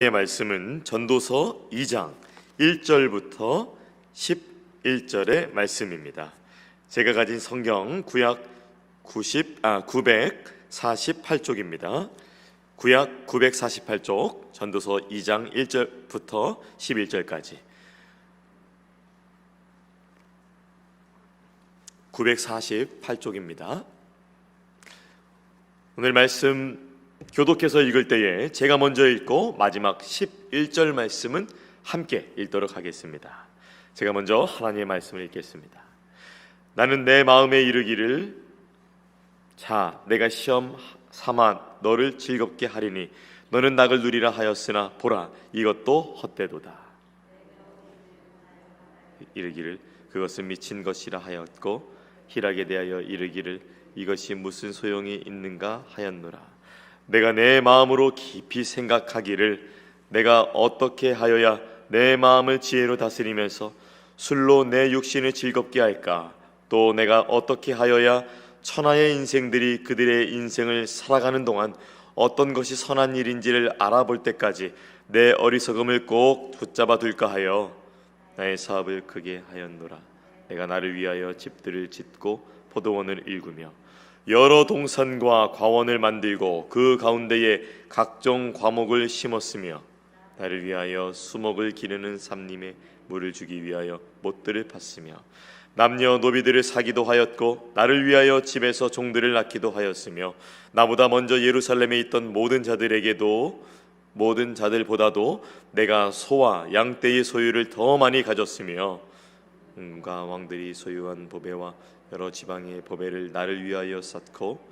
의 말씀은 전도서 2장 1절부터 11절의 말씀입니다. 제가 가진 성경 구약 948쪽입니다. 구약 948쪽 전도서 2장 1절부터 11절까지 948쪽입니다. 오늘 말씀 교독해서 읽을 때에 제가 먼저 읽고 마지막 11절 말씀은 함께 읽도록 하겠습니다. 제가 먼저 하나님의 말씀을 읽겠습니다. 나는 내 마음에 이르기를 자 내가 시험 삼아 너를 즐겁게 하리니 너는 낙을 누리라 하였으나 보라 이것도 헛되도다. 이르기를 그것은 미친 것이라 하였고 희락에 대하여 이르기를 이것이 무슨 소용이 있는가 하였노라. 내가 내 마음으로 깊이 생각하기를 내가 어떻게 하여야 내 마음을 지혜로 다스리면서 술로 내 육신을 즐겁게 할까? 또 내가 어떻게 하여야 천하의 인생들이 그들의 인생을 살아가는 동안 어떤 것이 선한 일인지를 알아볼 때까지 내 어리석음을 꼭 붙잡아 둘까 하여 나의 사업을 크게 하였노라. 내가 나를 위하여 집들을 짓고 포도원을 일구며 여러 동산과 과원을 만들고 그 가운데에 각종 과목을 심었으며 나를 위하여 수목을 기르는 삼림에 물을 주기 위하여 못들을 팠으며 남녀 노비들을 사기도 하였고 나를 위하여 집에서 종들을 낳기도 하였으며 나보다 먼저 예루살렘에 있던 모든 자들보다도 내가 소와 양떼의 소유를 더 많이 가졌으며 과 왕들이 소유한 보배와 여러 지방의 보배를 나를 위하여 쌓고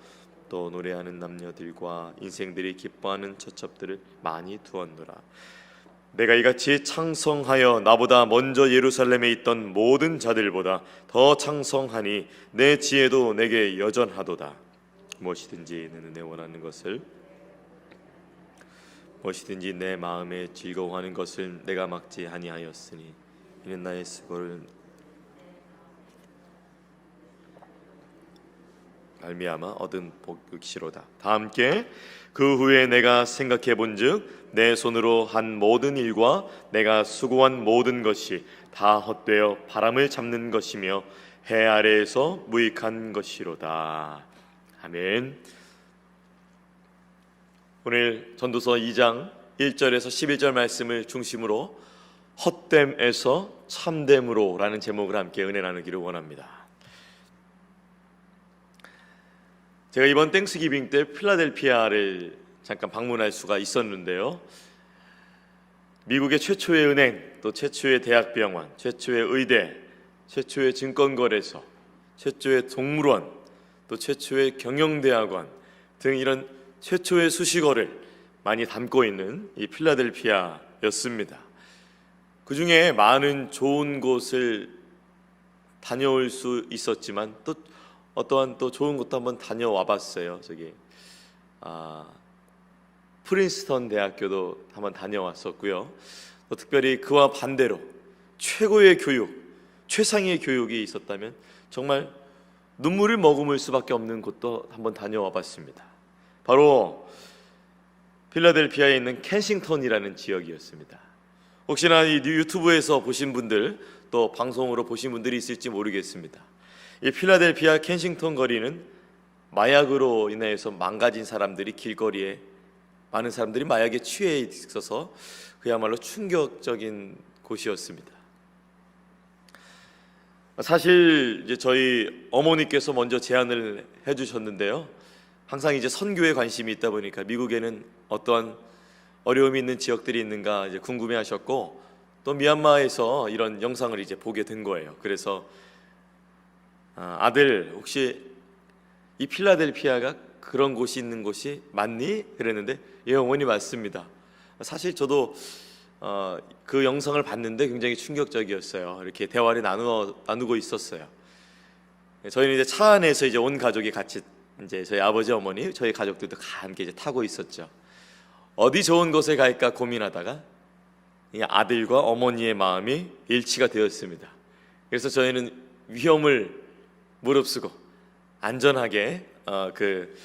또 노래하는 남녀들과 인생들이 기뻐하는 처첩들을 많이 두었노라. 내가 이같이 창성하여 나보다 먼저 예루살렘에 있던 모든 자들보다 더 창성하니 내 지혜도 내게 여전하도다. 무엇이든지 내 원하는 것을 무엇이든지 내 마음에 즐거워하는 것을 내가 막지 아니하였으니 이는 나의 수고를 말미암아 얻은 복이시로다. 다 함께 그 후에 내가 생각해 본즉 내 손으로 한 모든 일과 내가 수고한 모든 것이 다 헛되어 바람을 잡는 것이며 해 아래에서 무익한 것이로다. 아멘. 오늘 전도서 2장 1절에서 11절 말씀을 중심으로 헛됨에서 참됨으로 라는 제목을 함께 은혜 나누기를 원합니다. 제가 이번 땡스기빙 때 필라델피아를 잠깐 방문할 수가 있었는데요. 미국의 최초의 은행, 또 최초의 대학병원, 최초의 의대, 최초의 증권거래소, 최초의 동물원, 또 최초의 경영대학원 등 이런 최초의 수식어를 많이 담고 있는 이 필라델피아였습니다. 그 중에 많은 좋은 곳을 다녀올 수 있었지만 또 어떠한 또 좋은 곳도 한번 다녀와 봤어요. 저기 프린스턴 대학교도 한번 다녀왔었고요. 또 특별히 그와 반대로 최고의 교육, 최상의 교육이 있었다면 정말 눈물을 머금을 수밖에 없는 곳도 한번 다녀와 봤습니다. 바로 필라델피아에 있는 켄싱턴이라는 지역이었습니다. 혹시나 이 유튜브에서 보신 분들 또 방송으로 보신 분들이 있을지 모르겠습니다. 이 필라델피아 켄싱턴 거리는 마약으로 인해서 망가진 사람들이 길거리에 많은 사람들이 마약에 취해 있어서 그야말로 충격적인 곳이었습니다. 사실 이제 저희 어머니께서 먼저 제안을 해주셨는데요. 항상 이제 선교에 관심이 있다 보니까 미국에는 어떠한 어려움이 있는 지역들이 있는가 이제 궁금해하셨고 또 미얀마에서 이런 영상을 이제 보게 된 거예요. 그래서 아들 혹시 이 필라델피아가 그런 곳이 있는 곳이 맞니? 그랬는데 예 어머니 맞습니다. 사실 저도 그 영상을 봤는데 굉장히 충격적이었어요. 이렇게 대화를 나누고 있었어요. 저희는 이제 차 안에서 이제 온 가족이 같이 이제 저희 아버지 어머니 저희 가족들도 함께 이제 타고 있었죠. 어디 좋은 곳에 갈까 고민하다가 이 아들과 어머니의 마음이 일치가 되었습니다. 그래서 저희는 위험을 무릅쓰고 안전하게 그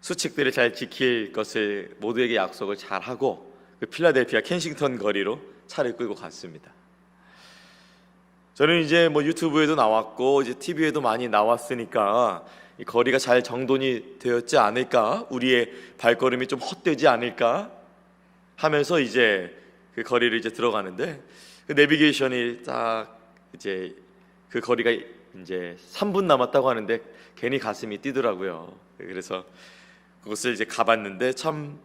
수칙들을 잘 지킬 것을 모두에게 약속을 잘 하고 그 필라델피아 켄싱턴 거리로 차를 끌고 갔습니다. 저는 이제 뭐 유튜브에도 나왔고 이제 TV에도 많이 나왔으니까 이 거리가 잘 정돈이 되었지 않을까, 우리의 발걸음이 좀 헛되지 않을까 하면서 이제 그 거리를 이제 들어가는데, 그 내비게이션이 딱 이제 그 거리가 이제 3분 남았다고 하는데 괜히 가슴이 뛰더라고요. 그래서 그곳을 이제 가봤는데 참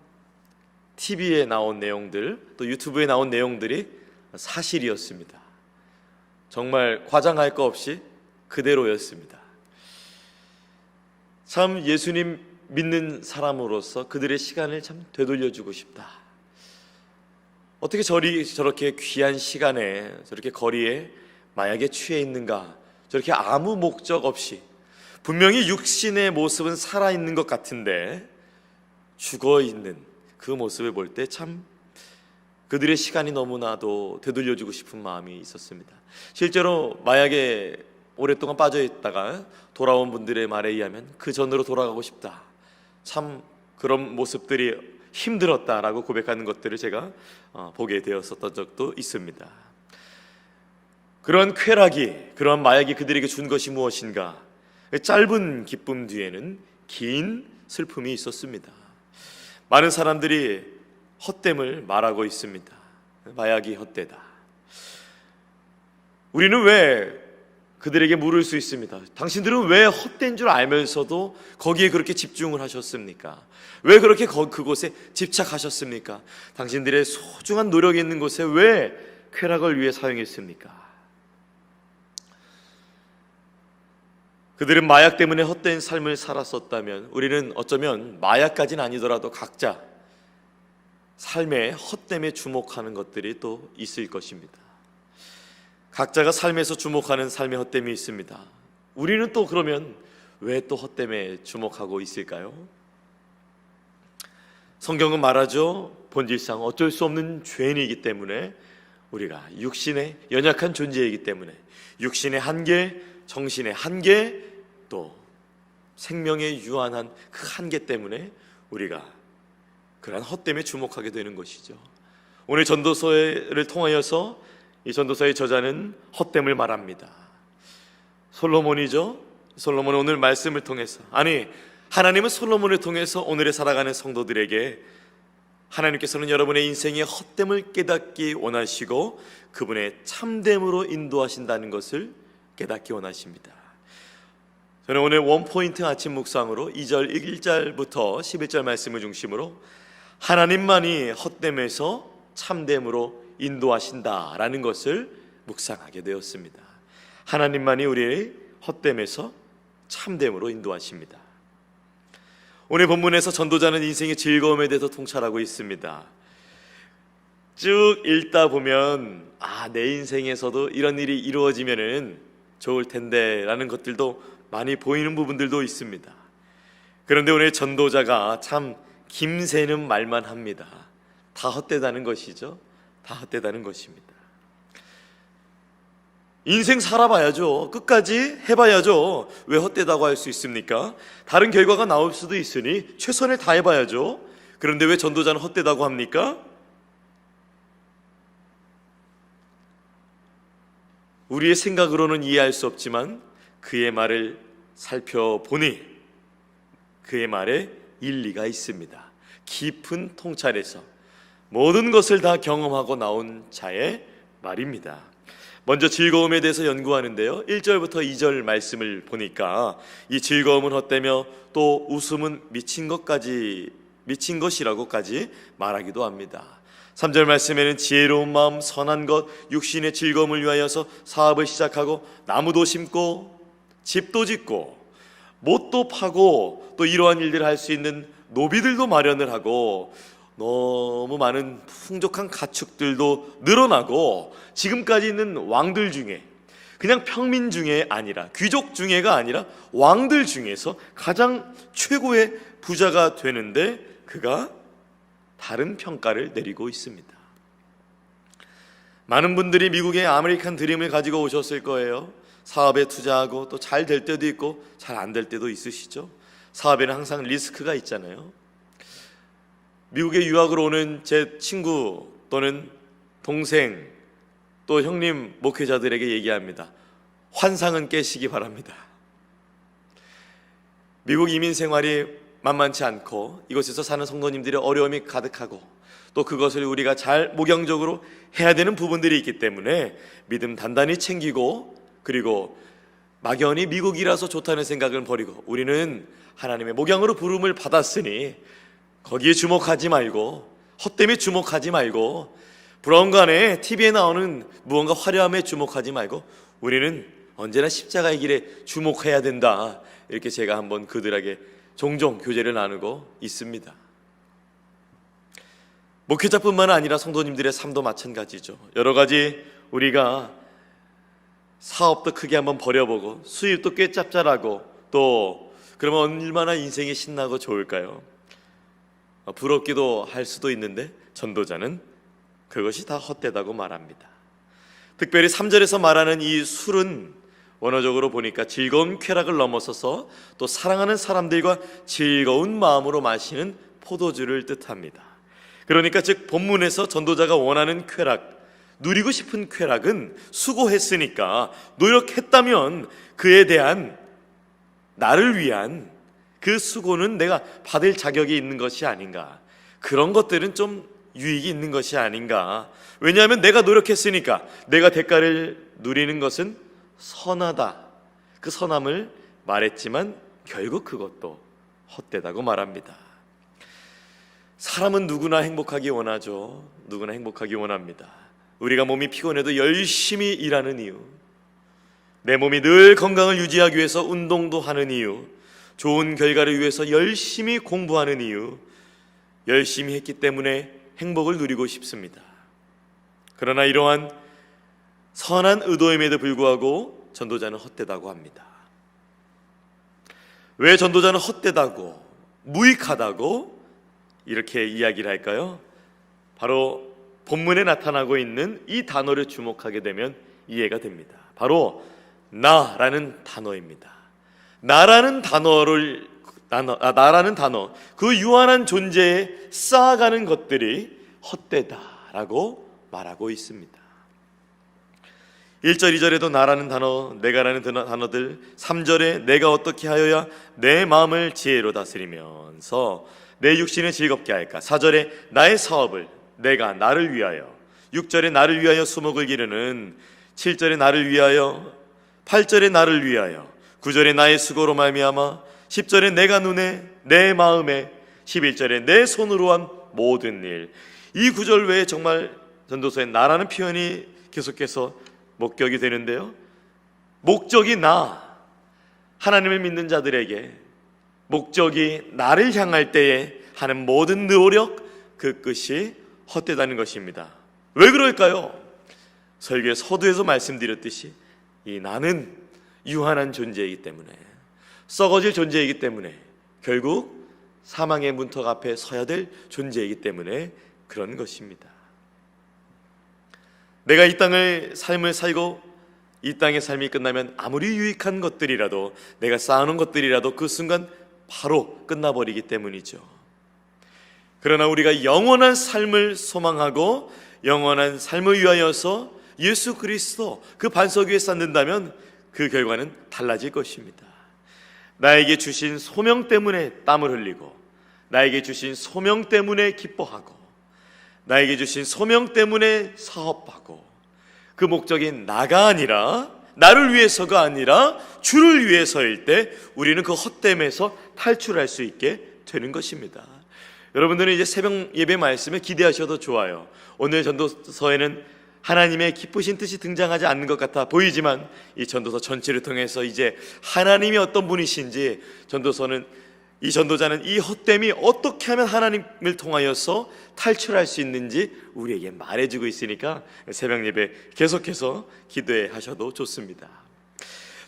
TV에 나온 내용들, 또 유튜브에 나온 내용들이 사실이었습니다. 정말 과장할 거 없이 그대로였습니다. 참 예수님 믿는 사람으로서 그들의 시간을 참 되돌려주고 싶다. 어떻게 저렇게 귀한 시간에 저렇게 거리에 마약에 취해 있는가, 저렇게 아무 목적 없이, 분명히 육신의 모습은 살아있는 것 같은데 죽어있는 그 모습을 볼 때 참 그들의 시간이 너무나도 되돌려주고 싶은 마음이 있었습니다. 실제로 마약에 오랫동안 빠져있다가 돌아온 분들의 말에 의하면 그 전으로 돌아가고 싶다, 참 그런 모습들이 힘들었다라고 고백하는 것들을 제가 보게 되었었던 적도 있습니다. 그런 쾌락이, 그런 마약이 그들에게 준 것이 무엇인가? 짧은 기쁨 뒤에는 긴 슬픔이 있었습니다. 많은 사람들이 헛됨을 말하고 있습니다. 마약이 헛되다. 우리는 왜 그들에게 물을 수 있습니다. 당신들은 왜 헛된 줄 알면서도 거기에 그렇게 집중을 하셨습니까? 왜 그렇게 그곳에 집착하셨습니까? 당신들의 소중한 노력이 있는 곳에 왜 쾌락을 위해 사용했습니까? 그들은 마약 때문에 헛된 삶을 살았었다면 우리는 어쩌면 마약까지는 아니더라도 각자 삶의 헛됨에 주목하는 것들이 또 있을 것입니다. 각자가 삶에서 주목하는 삶의 헛됨이 있습니다. 우리는 또 그러면 왜 또 헛됨에 주목하고 있을까요? 성경은 말하죠. 본질상 어쩔 수 없는 죄인이기 때문에, 우리가 육신의 연약한 존재이기 때문에, 육신의 한계, 정신의 한계, 또 생명의 유한한 그 한계 때문에 우리가 그러한 헛됨에 주목하게 되는 것이죠. 오늘 전도서를 통하여서 이 전도서의 저자는 헛됨을 말합니다. 솔로몬이죠. 솔로몬은 오늘 말씀을 통해서, 하나님은 솔로몬을 통해서 오늘에 살아가는 성도들에게, 하나님께서는 여러분의 인생의 헛됨을 깨닫기 원하시고 그분의 참됨으로 인도하신다는 것을 깨닫기 원하십니다. 저는 오늘 원포인트 아침 묵상으로 2절 1절부터 11절 말씀을 중심으로 하나님만이 헛됨에서 참됨으로 인도하신다라는 것을 묵상하게 되었습니다. 하나님만이 우리의 헛됨에서 참됨으로 인도하십니다. 오늘 본문에서 전도자는 인생의 즐거움에 대해서 통찰하고 있습니다. 쭉 읽다 보면 내 인생에서도 이런 일이 이루어지면은 좋을 텐데 라는 것들도 많이 보이는 부분들도 있습니다. 그런데 오늘 전도자가 참 김새는 말만 합니다. 다 헛되다는 것이죠. 다 헛되다는 것입니다. 인생 살아봐야죠. 끝까지 해봐야죠. 왜 헛되다고 할 수 있습니까? 다른 결과가 나올 수도 있으니 최선을 다해봐야죠. 그런데 왜 전도자는 헛되다고 합니까? 우리의 생각으로는 이해할 수 없지만 그의 말을 살펴보니 그의 말에 일리가 있습니다. 깊은 통찰에서 모든 것을 다 경험하고 나온 자의 말입니다. 먼저 즐거움에 대해서 연구하는데요, 1절부터 2절 말씀을 보니까 이 즐거움은 헛되며 또 웃음은 미친 것이라고까지 말하기도 합니다. 3절 말씀에는 지혜로운 마음, 선한 것, 육신의 즐거움을 위하여서 사업을 시작하고 나무도 심고 집도 짓고 못도 파고 또 이러한 일들을 할 수 있는 노비들도 마련을 하고 너무 많은 풍족한 가축들도 늘어나고, 지금까지 있는 왕들 중에, 그냥 평민 중에 아니라, 귀족 중에가 아니라 왕들 중에서 가장 최고의 부자가 되는데 그가 다른 평가를 내리고 있습니다. 많은 분들이 미국의 아메리칸 드림을 가지고 오셨을 거예요. 사업에 투자하고 또 잘 될 때도 있고 잘 안 될 때도 있으시죠. 사업에는 항상 리스크가 있잖아요. 미국에 유학을 오는 제 친구 또는 동생 또 형님 목회자들에게 얘기합니다. 환상은 깨시기 바랍니다. 미국 이민 생활이 만만치 않고 이곳에서 사는 성도님들의 어려움이 가득하고 또 그것을 우리가 잘 목양적으로 해야 되는 부분들이 있기 때문에 믿음 단단히 챙기고, 그리고 막연히 미국이라서 좋다는 생각을 버리고 우리는 하나님의 목양으로 부름을 받았으니 거기에 주목하지 말고, 헛됨에 주목하지 말고, 브라운관에 TV에 나오는 무언가 화려함에 주목하지 말고 우리는 언제나 십자가의 길에 주목해야 된다, 이렇게 제가 한번 그들에게 종종 교제를 나누고 있습니다. 목회자뿐만 아니라 성도님들의 삶도 마찬가지죠. 여러 가지 우리가 사업도 크게 한번 벌여보고 수입도 꽤 짭짤하고, 또 그러면 얼마나 인생이 신나고 좋을까요? 부럽기도 할 수도 있는데 전도자는 그것이 다 헛되다고 말합니다. 특별히 3절에서 말하는 이 술은 원어적으로 보니까 즐거운 쾌락을 넘어서서 또 사랑하는 사람들과 즐거운 마음으로 마시는 포도주를 뜻합니다. 그러니까 즉 본문에서 전도자가 원하는 쾌락, 누리고 싶은 쾌락은 수고했으니까, 노력했다면 그에 대한 나를 위한 그 수고는 내가 받을 자격이 있는 것이 아닌가, 그런 것들은 좀 유익이 있는 것이 아닌가. 왜냐하면 내가 노력했으니까 내가 대가를 누리는 것은 선하다, 그 선함을 말했지만 결국 그것도 헛되다고 말합니다. 사람은 누구나 행복하기 원하죠. 누구나 행복하기 원합니다. 우리가 몸이 피곤해도 열심히 일하는 이유, 내 몸이 늘 건강을 유지하기 위해서 운동도 하는 이유, 좋은 결과를 위해서 열심히 공부하는 이유, 열심히 했기 때문에 행복을 누리고 싶습니다. 그러나 이러한 선한 의도임에도 불구하고 전도자는 헛되다고 합니다. 왜 전도자는 헛되다고, 무익하다고 이렇게 이야기를 할까요? 바로 본문에 나타나고 있는 이 단어를 주목하게 되면 이해가 됩니다. 바로 나라는 단어입니다. 나라는 단어, 그 유한한 존재에 쌓아가는 것들이 헛되다라고 말하고 있습니다. 1절, 2절에도 나라는 단어, 내가라는 단어들, 3절에 내가 어떻게 하여야 내 마음을 지혜로 다스리면서 내 육신을 즐겁게 할까, 4절에 나의 사업을 내가 나를 위하여, 6절에 나를 위하여 수목을 기르는, 7절에 나를 위하여, 8절에 나를 위하여, 9절에 나의 수고로 말미암아, 10절에 내가 눈에 내 마음에, 11절에 내 손으로 한 모든 일. 이 구절 외에 정말 전도서에 나라는 표현이 계속해서 목격이 되는데요, 목적이 나, 하나님을 믿는 자들에게 목적이 나를 향할 때에 하는 모든 노력, 그 끝이 헛되다는 것입니다. 왜 그럴까요? 설교의 서두에서 말씀드렸듯이 이 나는 유한한 존재이기 때문에, 썩어질 존재이기 때문에, 결국 사망의 문턱 앞에 서야 될 존재이기 때문에 그런 것입니다. 내가 이 땅을 삶을 살고 이 땅의 삶이 끝나면 아무리 유익한 것들이라도, 내가 쌓아놓은 것들이라도 그 순간 바로 끝나버리기 때문이죠. 그러나 우리가 영원한 삶을 소망하고 영원한 삶을 위하여서 예수 그리스도 그 반석 위에 쌓는다면 그 결과는 달라질 것입니다. 나에게 주신 소명 때문에 땀을 흘리고, 나에게 주신 소명 때문에 기뻐하고, 나에게 주신 소명 때문에 사업하고, 그 목적이 나가 아니라, 나를 위해서가 아니라 주를 위해서일 때 우리는 그 헛됨에서 탈출할 수 있게 되는 것입니다. 여러분들은 이제 새벽 예배 말씀에 기대하셔도 좋아요. 오늘 전도서에는 하나님의 기쁘신 뜻이 등장하지 않는 것 같아 보이지만, 이 전도서 전체를 통해서 이제 하나님이 어떤 분이신지, 이 전도자는 이 헛됨이 어떻게 하면 하나님을 통하여서 탈출할 수 있는지 우리에게 말해주고 있으니까 새벽 예배 계속해서 기도하셔도 좋습니다.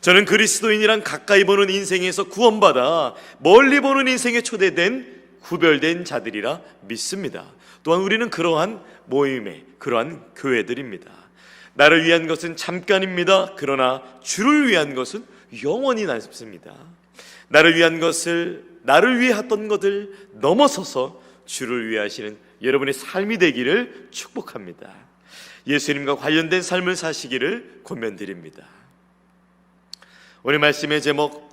저는 그리스도인이란 가까이 보는 인생에서 구원받아 멀리 보는 인생에 초대된 구별된 자들이라 믿습니다. 또한 우리는 그러한 모임에, 그러한 교회들입니다. 나를 위한 것은 잠깐입니다. 그러나 주를 위한 것은 영원히 남습니다. 나를 위한 것을, 나를 위해 했던 것을 넘어서서 주를 위해 하시는 여러분의 삶이 되기를 축복합니다. 예수님과 관련된 삶을 사시기를 권면드립니다. 오늘 말씀의 제목,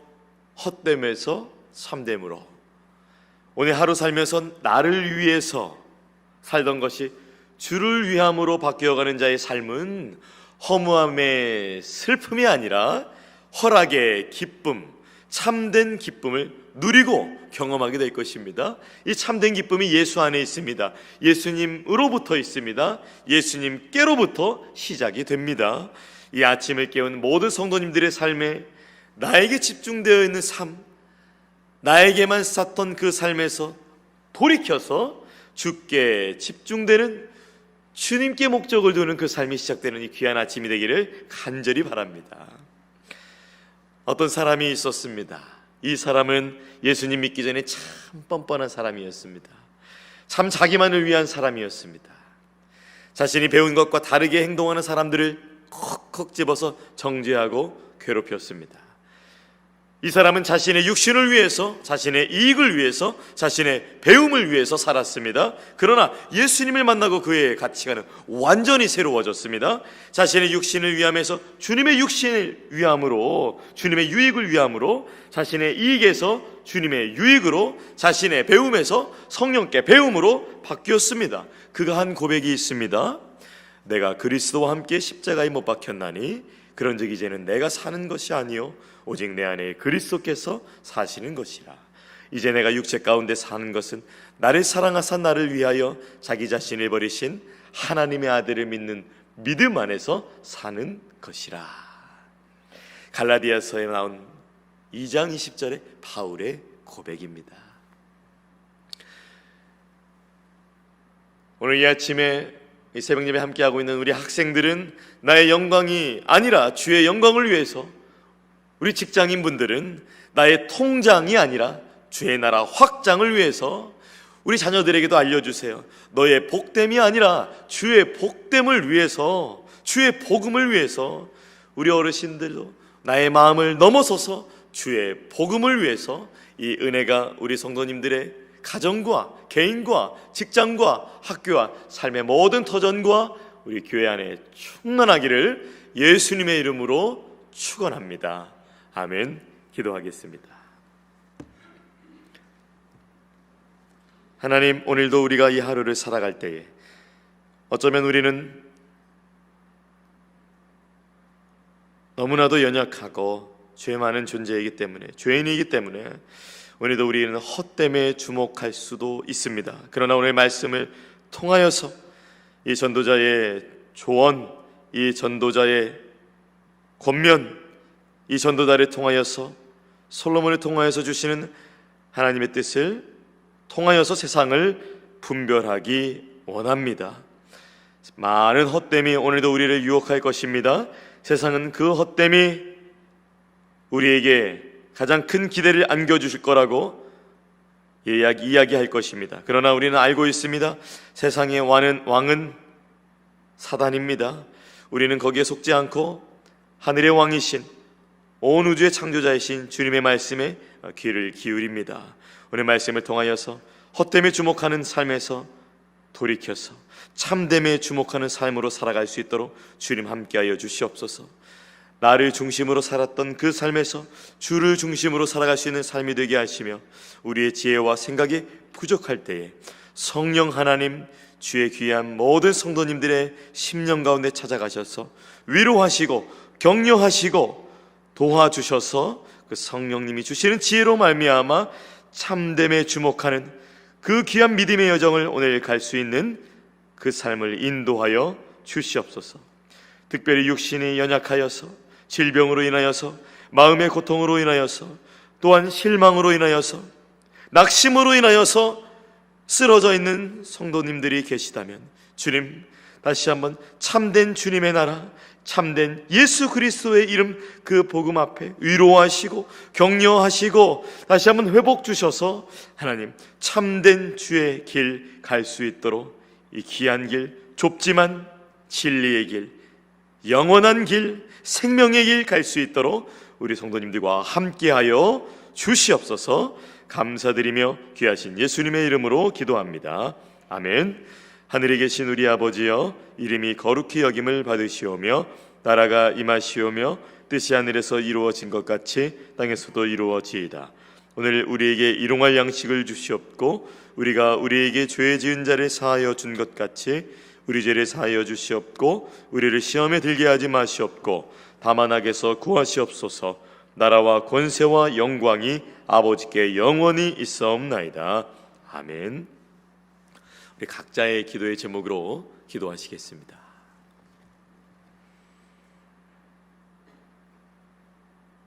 헛됨에서 참됨으로. 오늘 하루 살면서 나를 위해서 살던 것이 주를 위함으로 바뀌어가는 자의 삶은 허무함의 슬픔이 아니라 허락의 기쁨, 참된 기쁨을 누리고 경험하게 될 것입니다. 이 참된 기쁨이 예수 안에 있습니다. 예수님으로부터 있습니다. 예수님께로부터 시작이 됩니다. 이 아침을 깨운 모든 성도님들의 삶에 나에게 집중되어 있는 삶, 나에게만 쌓던 그 삶에서 돌이켜서 주께 집중되는, 주님께 목적을 두는 그 삶이 시작되는 이 귀한 아침이 되기를 간절히 바랍니다. 어떤 사람이 있었습니다. 이 사람은 예수님 믿기 전에 참 뻔뻔한 사람이었습니다. 참 자기만을 위한 사람이었습니다. 자신이 배운 것과 다르게 행동하는 사람들을 콕콕 집어서 정죄하고 괴롭혔습니다. 이 사람은 자신의 육신을 위해서, 자신의 이익을 위해서, 자신의 배움을 위해서 살았습니다. 그러나 예수님을 만나고 그의 가치관은 완전히 새로워졌습니다. 자신의 육신을 위함에서 주님의 육신을 위함으로, 주님의 유익을 위함으로, 자신의 이익에서 주님의 유익으로, 자신의 배움에서 성령께 배움으로 바뀌었습니다. 그가 한 고백이 있습니다. 내가 그리스도와 함께 십자가에 못 박혔나니 그런즉 이제는 내가 사는 것이 아니요 오직 내 안에 그리스도께서 사시는 것이라. 이제 내가 육체 가운데 사는 것은 나를 사랑하사 나를 위하여 자기 자신을 버리신 하나님의 아들을 믿는 믿음 안에서 사는 것이라. 갈라디아서에 나온 2장 20절의 바울의 고백입니다. 오늘 이 아침에 이 새벽예배 함께하고 있는 우리 학생들은 나의 영광이 아니라 주의 영광을 위해서, 우리 직장인분들은 나의 통장이 아니라 주의 나라 확장을 위해서 우리 자녀들에게도 알려주세요. 너의 복됨이 아니라 주의 복됨을 위해서, 주의 복음을 위해서, 우리 어르신들도 나의 마음을 넘어서서 주의 복음을 위해서 이 은혜가 우리 성도님들의 가정과 개인과 직장과 학교와 삶의 모든 터전과 우리 교회 안에 충만하기를 예수님의 이름으로 축원합니다. 아멘. 기도하겠습니다. 하나님, 오늘도 우리가 이 하루를 살아갈 때에 어쩌면 우리는 너무나도 연약하고 죄 많은 존재이기 때문에, 죄인이기 때문에 오늘도 우리는 헛됨에 주목할 수도 있습니다. 그러나 오늘 말씀을 통하여서 이 전도자의 조언, 이 전도자의 권면, 이 전도자를 통하여서, 솔로몬을 통하여서 주시는 하나님의 뜻을 통하여서 세상을 분별하기 원합니다. 많은 헛됨이 오늘도 우리를 유혹할 것입니다. 세상은 그 헛됨이 우리에게 가장 큰 기대를 안겨주실 거라고 이야기할 것입니다. 그러나 우리는 알고 있습니다. 세상의 왕은 사단입니다. 우리는 거기에 속지 않고 하늘의 왕이신, 온 우주의 창조자이신 주님의 말씀에 귀를 기울입니다. 오늘 말씀을 통하여서 헛됨에 주목하는 삶에서 돌이켜서 참됨에 주목하는 삶으로 살아갈 수 있도록 주님 함께하여 주시옵소서. 나를 중심으로 살았던 그 삶에서 주를 중심으로 살아갈 수 있는 삶이 되게 하시며, 우리의 지혜와 생각이 부족할 때에 성령 하나님, 주의 귀한 모든 성도님들의 심령 가운데 찾아가셔서 위로하시고 격려하시고 도와주셔서 그 성령님이 주시는 지혜로 말미암아 참됨에 주목하는 그 귀한 믿음의 여정을 오늘 갈 수 있는 그 삶을 인도하여 주시옵소서. 특별히 육신이 연약하여서, 질병으로 인하여서, 마음의 고통으로 인하여서, 또한 실망으로 인하여서, 낙심으로 인하여서 쓰러져 있는 성도님들이 계시다면 주님, 다시 한번 참된 주님의 나라, 참된 예수 그리스도의 이름 그 복음 앞에 위로하시고 격려하시고 다시 한번 회복 주셔서 하나님, 참된 주의 길 갈 수 있도록 이 귀한 길, 좁지만 진리의 길, 영원한 길, 생명의 길 갈 수 있도록 우리 성도님들과 함께하여 주시옵소서. 감사드리며 귀하신 예수님의 이름으로 기도합니다. 아멘. 하늘에 계신 우리 아버지여, 이름이 거룩히 여김을 받으시오며 나라가 임하시오며 뜻이 하늘에서 이루어진 것 같이 땅에서도 이루어지이다. 오늘 우리에게 일용할 양식을 주시옵고 우리가 우리에게 죄 지은 자를 사하여 준 것 같이 우리 죄를 사하여 주시옵고 우리를 시험에 들게 하지 마시옵고 다만 악에서 구하시옵소서. 나라와 권세와 영광이 아버지께 영원히 있사옵나이다. 아멘. 우리 각자의 기도의 제목으로 기도하시겠습니다.